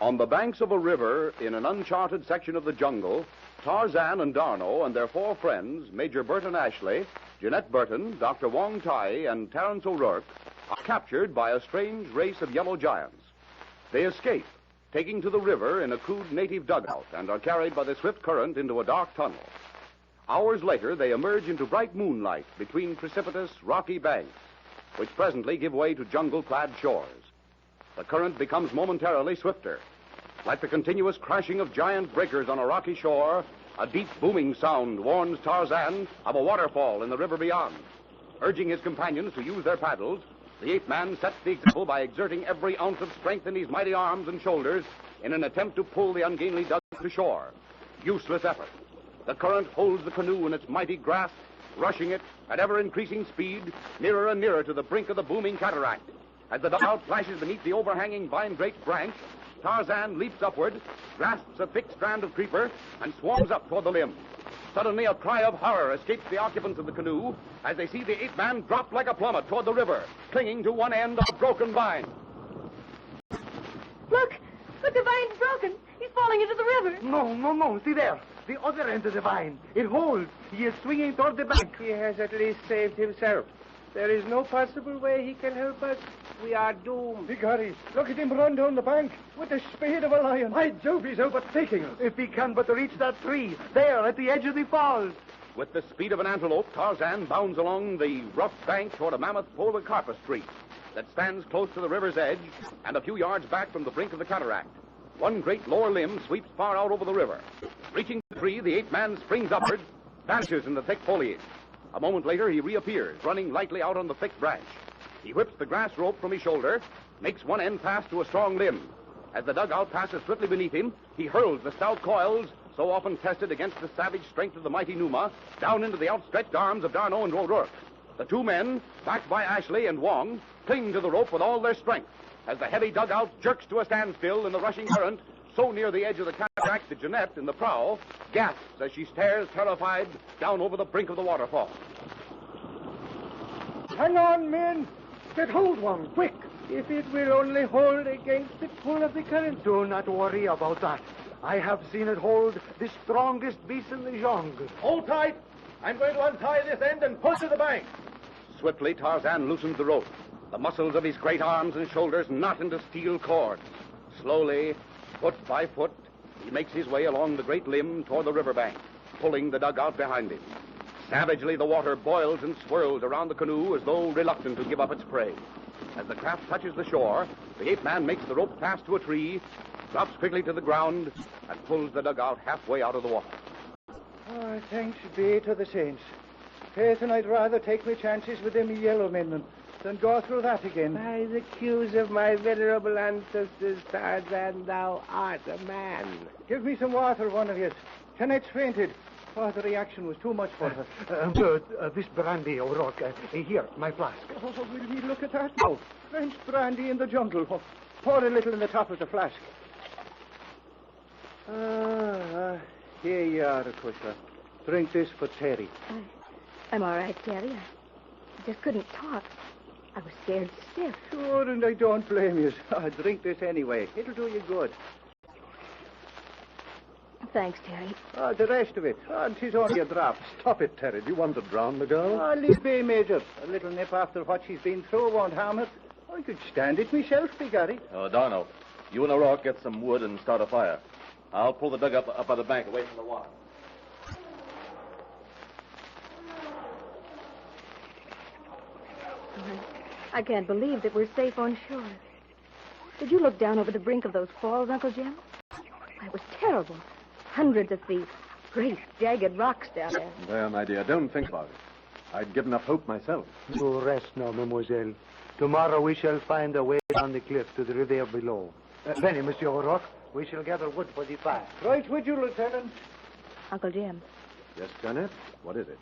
On the banks of a river in an uncharted section of the jungle, Tarzan and D'Arnot and their four friends, Major Burton Ashley, Jeanette Burton, Dr. Wong Tai, and Terence O'Rourke, are captured by a strange race of yellow giants. They escape, taking to the river in a crude native dugout, and are carried by the swift current into a dark tunnel. Hours later, they emerge into bright moonlight between precipitous, rocky banks, which presently give way to jungle-clad shores. The current becomes momentarily swifter. Like the continuous crashing of giant breakers on a rocky shore, a deep booming sound warns Tarzan of a waterfall in the river beyond. Urging his companions to use their paddles, the ape man sets the example by exerting every ounce of strength in his mighty arms and shoulders in an attempt to pull the ungainly dugout to shore. Useless effort. The current holds the canoe in its mighty grasp, rushing it at ever-increasing speed nearer and nearer to the brink of the booming cataract. As the dugout flashes beneath the overhanging vine-draped branch, Tarzan leaps upward, grasps a thick strand of creeper, and swarms up toward the limb. Suddenly, a cry of horror escapes the occupants of the canoe as they see the ape-man drop like a plummet toward the river, clinging to one end of a broken vine. Look, the vine's broken. He's falling into the river. No. See there. The other end of the vine. It holds. He is swinging toward the bank. He has at least saved himself. There is no possible way he can help us. We are doomed. Big Harry, look at him run down the bank with the speed of a lion. By Jove, he's overtaking us. If he can but reach that tree, there at the edge of the falls. With the speed of an antelope, Tarzan bounds along the rough bank toward a mammoth polycarpus tree that stands close to the river's edge and a few yards back from the brink of the cataract. One great lower limb sweeps far out over the river. Reaching the tree, the ape-man springs upward, vanishes in the thick foliage. A moment later, he reappears, running lightly out on the thick branch. He whips the grass rope from his shoulder, makes one end fast to a strong limb. As the dugout passes swiftly beneath him, he hurls the stout coils, so often tested against the savage strength of the mighty Numa, down into the outstretched arms of D'Arnot and O'Rourke. The two men, backed by Ashley and Wong, cling to the rope with all their strength. As the heavy dugout jerks to a standstill in the rushing current, so near the edge of the cataract that Jeanette, in the prow, gasps as she stares terrified down over the brink of the waterfall. Hang on, men. Get hold one, quick. If it will only hold against the pull of the current. Do not worry about that. I have seen it hold the strongest beast in the jungle. Hold tight. I'm going to untie this end and pull to the bank. Swiftly, Tarzan loosens the rope. The muscles of his great arms and shoulders knot into steel cords. Slowly, foot by foot, he makes his way along the great limb toward the riverbank, pulling the dugout behind him. Savagely, the water boils and swirls around the canoe as though reluctant to give up its prey. As the craft touches the shore, the ape-man makes the rope fast to a tree, drops quickly to the ground, and pulls the dugout halfway out of the water. Oh, thanks be to the saints. Faith, and I'd rather take my chances with them yellow men than go through that again. By the cues of my venerable ancestors, Tarzan, thou art a man. Give me some water, one of you. Jeanette's fainted. Oh, the reaction was too much for her. This brandy, O'Rourke. Here, my flask. Oh, will we look at that? Oh, French brandy in the jungle. Oh, pour a little in the top of the flask. Here you are, Akusha. Drink this for Terry. I'm all right, Terry. I just couldn't talk. I was scared stiff. Sure, and I don't blame you. Drink this anyway. It'll do you good. Thanks, Terry. The rest of it. It is only a drop. Stop it, Terry. Do you want to drown the girl? Leave be, Major. A little nip after what she's been through won't harm her. I could stand it myself, Big Harry. D'Arnot, you and O'Rourke get some wood and start a fire. I'll pull the dugout up by the bank away from the water. I can't believe that we're safe on shore. Did you look down over the brink of those falls, Uncle Jim? It was terrible. Hundreds of feet. Great, jagged rocks down there. There, my dear, don't think about it. I'd given up hope myself. You rest now, mademoiselle. Tomorrow we shall find a way down the cliff to the river below. Benny, Monsieur O'Rourke, we shall gather wood for the fire. Right with you, Lieutenant. Uncle Jim. Yes, Janet? What is it?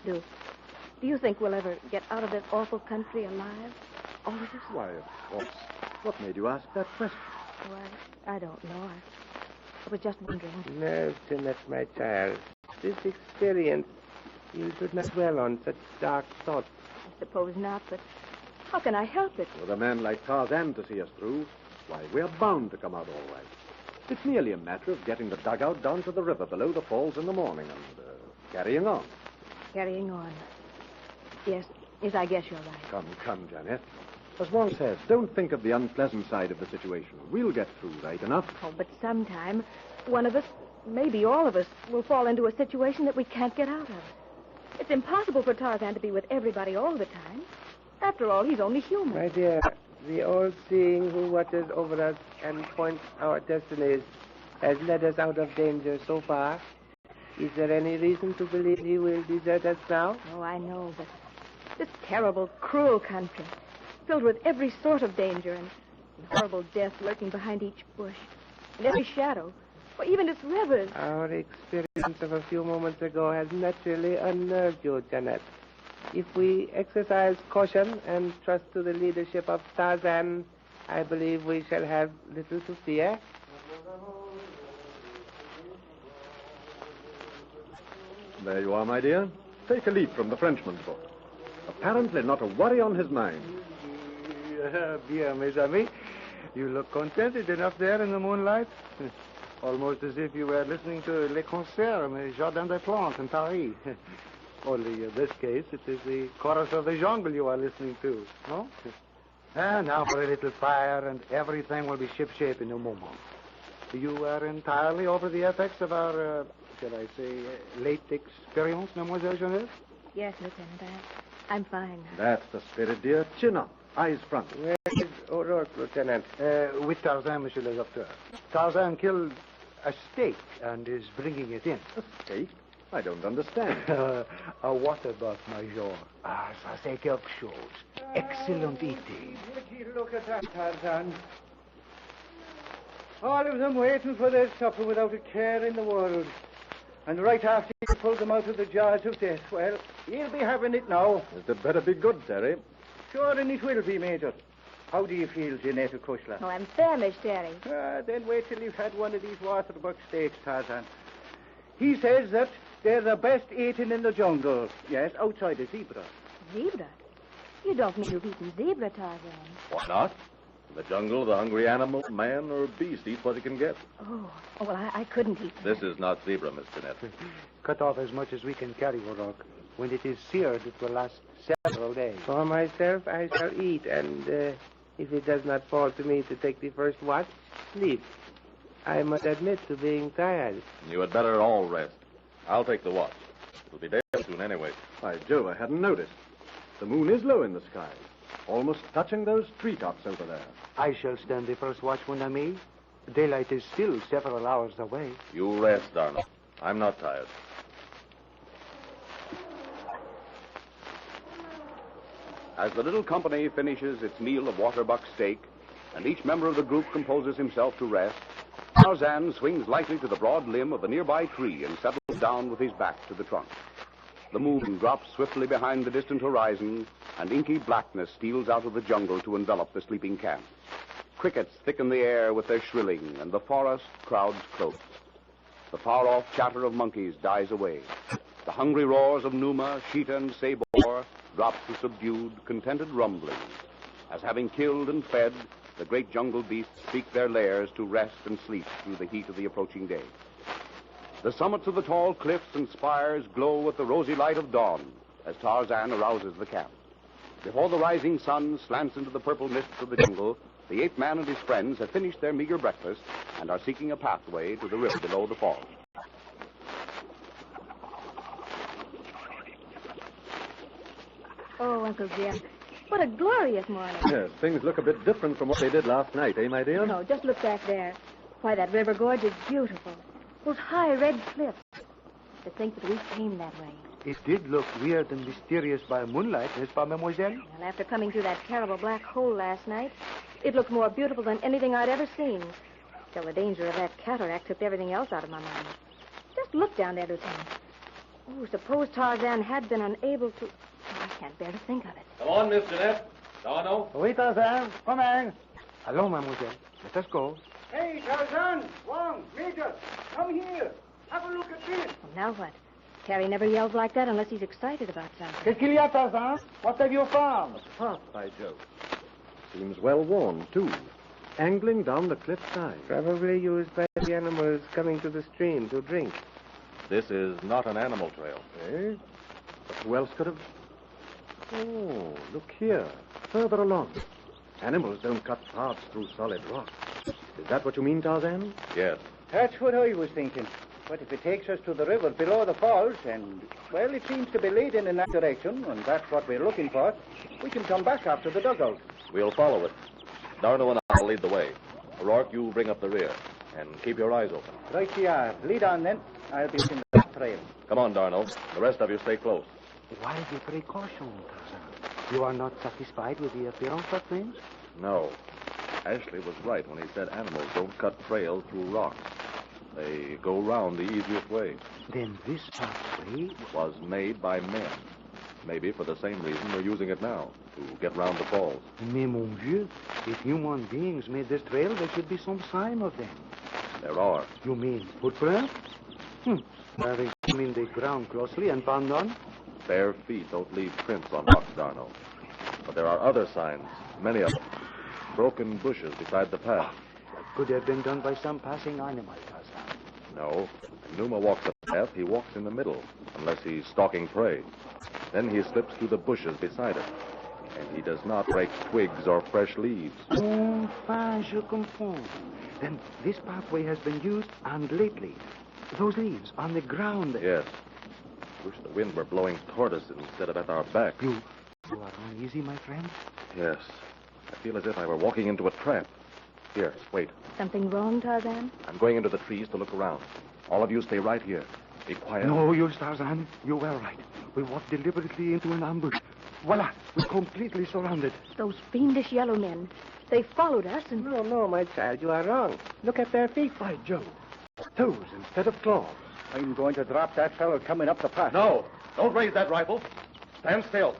Do you think we'll ever get out of this awful country alive? All of us? Why, of course. What made you ask that question? Oh, I don't know. I was just wondering. No, Jeanette, my child. This experience, you should not dwell on such dark thoughts. I suppose not, but how can I help it? With a man like Tarzan to see us through, why, we're bound to come out all right. It's merely a matter of getting the dugout down to the river below the falls in the morning and carrying on. Carrying on. Yes, I guess you're right. Come, Janet. As Wong says, don't think of the unpleasant side of the situation. We'll get through right enough. Oh, but sometime, one of us, maybe all of us, will fall into a situation that we can't get out of. It's impossible for Tarzan to be with everybody all the time. After all, he's only human. My dear, the all-seeing who watches over us and points our destinies has led us out of danger so far. Is there any reason to believe he will desert us now? Oh, I know, but this terrible, cruel country, filled with every sort of danger and horrible death lurking behind each bush, and every shadow, or even its rivers. Our experience of a few moments ago has naturally unnerved you, Janet. If we exercise caution and trust to the leadership of Tarzan, I believe we shall have little to fear. There you are, my dear. Take a leaf from the Frenchman's book. Apparently not a worry on his mind. Bien, mes amis. You look contented enough there in the moonlight. Almost as if you were listening to Les Concerts in Jardin des Plantes in Paris. Only in this case, it is the chorus of the jungle you are listening to, no? And now for a little fire, and everything will be shipshape in a moment. You are entirely over the effects of our, shall I say, late experience, Mademoiselle Jeunesse? Yes, Lieutenant, I'm fine. That's the spirit, dear. Chin up. Eyes front. Where is O'Rourke, Lieutenant? With Tarzan, Monsieur le Docteur. Tarzan killed a steak and is bringing it in. A steak? I don't understand. A water buff, Major. Ah, ça c'est quelque chose. Excellent eating. Would you look at that, Tarzan? All of them waiting for their supper without a care in the world. And right after you pulled them out of the jaws of death, well, you'll be having it now. It had better be good, Terry. Sure, and it will be, Major. How do you feel, Jeanette Cushla? Oh, I'm famished, Terry. Then wait till you've had one of these waterbuck steaks, Tarzan. He says that they're the best eaten in the jungle. Yes, outside a zebra. Zebra? You don't mean you've eaten zebra, Tarzan. Why not? In the jungle, the hungry animal, man or beast, eats what he can get. Oh, well, I couldn't eat This is not zebra, Miss Jeanette. Cut off as much as we can carry, O'Rourke. When it is seared, it will last several days. For myself, I shall eat, and if it does not fall to me to take the first watch, sleep. I must admit to being tired. You had better all rest. I'll take the watch. It'll be day soon anyway. By Jove, I hadn't noticed. The moon is low in the sky, almost touching those treetops over there. I shall stand the first watch, mon ami. Daylight is still several hours away. You rest, Darnell. I'm not tired. As the little company finishes its meal of waterbuck steak, and each member of the group composes himself to rest, Tarzan swings lightly to the broad limb of a nearby tree and settles down with his back to the trunk. The moon drops swiftly behind the distant horizon, and inky blackness steals out of the jungle to envelop the sleeping camp. Crickets thicken the air with their shrilling, and the forest crowds close. The far-off chatter of monkeys dies away. The hungry roars of Numa, Sheeta, and Sabor drop to subdued, contented rumblings, as having killed and fed, the great jungle beasts seek their lairs to rest and sleep through the heat of the approaching day. The summits of the tall cliffs and spires glow with the rosy light of dawn as Tarzan arouses the camp. Before the rising sun slants into the purple mists of the jungle, the ape man and his friends have finished their meager breakfast and are seeking a pathway to the river below the falls. Oh, Uncle Jim, what a glorious morning. Yes, things look a bit different from what they did last night, eh, my dear? No, just look back there. Why, that river gorge is beautiful. Those high red cliffs. To think that we came that way. It did look weird and mysterious by moonlight, n'est-ce pas, mademoiselle? Well, after coming through that terrible black hole last night, it looked more beautiful than anything I'd ever seen. Still, the danger of that cataract took everything else out of my mind. Just look down there, Lieutenant. Oh, suppose Tarzan had been unable to... Oh, I can't bear to think of it. Come on, Miss Jeanette. Darno. Oui, Tarzan. Come on. Allons, mademoiselle. Let us go. Hey, Tarzan, Wong, Major, come here. Have a look at this. Well, now what? Terry never yells like that unless he's excited about something. Qu'est-ce qu'il y a, Tarzan? What have you found? Path, by Jove. Seems well worn, too. angling down the cliffside. Probably used by the animals coming to the stream to drink. This is not an animal trail. Eh? But who else could have... Oh, look here. Further along. Animals don't cut paths through solid rock. Is that what you mean, Tarzan? Yes. That's what I was thinking. But if it takes us to the river below the falls, and, well, it seems to be leading in that direction, and that's what we're looking for, we can come back after the dugout. We'll follow it. Darno and I will lead the way. O'Rourke, you bring up the rear. And keep your eyes open. Right you are. Lead on, then. I'll be in the trail. Come on, Darno. The rest of you stay close. Why the precaution, Tarzan? You are not satisfied with the appearance of things? No. Ashley was right when he said animals don't cut trails through rocks. They go round the easiest way. Then this pathway... Was made by men. Maybe for the same reason we're using it now, to get round the falls. Mais mon vieux, if human beings made this trail, there should be some sign of them. There are. You mean footprints? Are they examined the ground closely and found none? Bare feet don't leave prints on rocks, Darno. But there are other signs, many of them. Broken bushes beside the path. Could have been done by some passing animal, Tarzan. No. When Numa walks the path, he walks in the middle, unless he's stalking prey. Then he slips through the bushes beside it. And he does not break twigs or fresh leaves. Enfin, je comprends. Then this pathway has been used, and lately. Those leaves on the ground. Yes. Wish the wind were blowing toward us instead of at our backs. You are uneasy, my friend? Yes. I feel as if I were walking into a trap. Here, wait. Something wrong, Tarzan? I'm going into the trees to look around. All of you stay right here. Be quiet. No use, Tarzan. You were right. We walked deliberately into an ambush. Voila, we're completely surrounded. Those fiendish yellow men. They followed us and... No, my child, you are wrong. Look at their feet. By Jove. Toes instead of claws. I'm going to drop that fellow coming up the path. No, don't raise that rifle. Stand still.